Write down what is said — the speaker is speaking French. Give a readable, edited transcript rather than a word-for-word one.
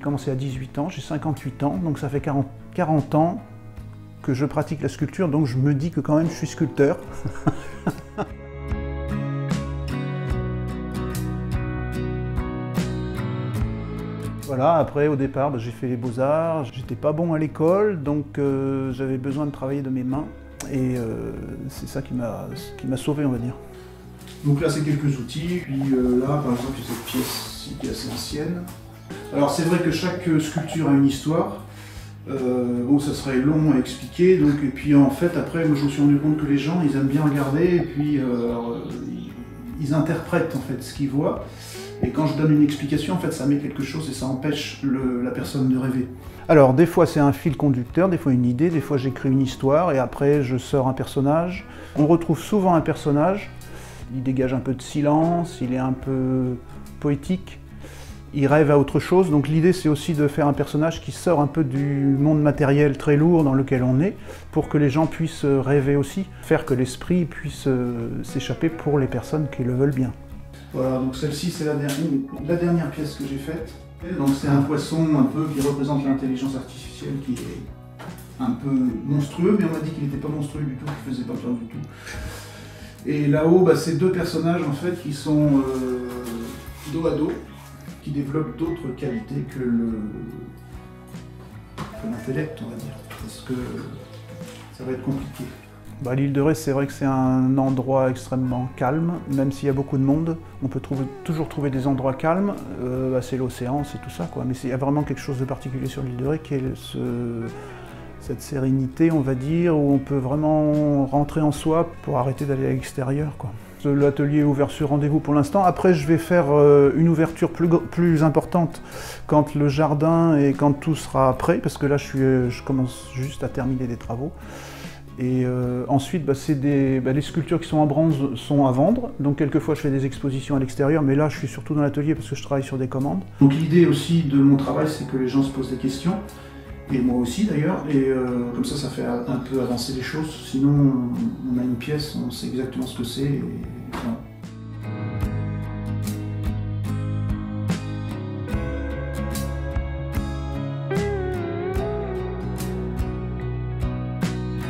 commencé à 18 ans, j'ai 58 ans, donc ça fait 40 ans que je pratique la sculpture, donc je me dis que quand même je suis sculpteur. Voilà, après au départ j'ai fait les beaux-arts, j'étais pas bon à l'école, donc j'avais besoin de travailler de mes mains, et c'est ça qui m'a sauvé, on va dire. Donc là c'est quelques outils, puis là par exemple il y a cette pièce qui est assez ancienne. Alors c'est vrai que chaque sculpture a une histoire. Bon, ça serait long à expliquer, donc, et puis en fait après moi je me suis rendu compte que les gens ils aiment bien regarder et puis ils interprètent en fait ce qu'ils voient, et quand je donne une explication en fait ça met quelque chose et ça empêche la personne de rêver. Alors des fois c'est un fil conducteur, des fois une idée, des fois j'écris une histoire et après je sors un personnage. On retrouve souvent un personnage, il dégage un peu de silence, il est un peu poétique. Il rêve à autre chose, donc l'idée c'est aussi de faire un personnage qui sort un peu du monde matériel très lourd dans lequel on est, pour que les gens puissent rêver aussi, faire que l'esprit puisse s'échapper pour les personnes qui le veulent bien. Voilà, donc celle-ci c'est la dernière pièce que j'ai faite. Donc c'est un poisson un peu qui représente l'intelligence artificielle, qui est un peu monstrueux, mais on m'a dit qu'il n'était pas monstrueux du tout, qu'il faisait pas peur du tout. Et là-haut, bah, c'est deux personnages en fait qui sont dos à dos, qui développent d'autres qualités que l'intellect, on va dire, parce que ça va être compliqué. Bah, l'île de Ré, c'est vrai que c'est un endroit extrêmement calme, même s'il y a beaucoup de monde, on peut toujours trouver des endroits calmes, bah, c'est l'océan, c'est tout ça, quoi. Mais il y a vraiment quelque chose de particulier sur l'île de Ré qui est cette sérénité, on va dire, où on peut vraiment rentrer en soi pour arrêter d'aller à l'extérieur, quoi. L'atelier est ouvert sur rendez-vous pour l'instant. Après, je vais faire une ouverture plus importante quand le jardin et quand tout sera prêt, parce que là, je commence juste à terminer des travaux. Et ensuite, bah, les sculptures qui sont en bronze sont à vendre. Donc, quelquefois, je fais des expositions à l'extérieur, mais là, je suis surtout dans l'atelier parce que je travaille sur des commandes. Donc, l'idée aussi de mon travail, c'est que les gens se posent des questions. Et moi aussi d'ailleurs, et comme ça fait un peu avancer les choses, sinon on a une pièce, on sait exactement ce que c'est, et voilà.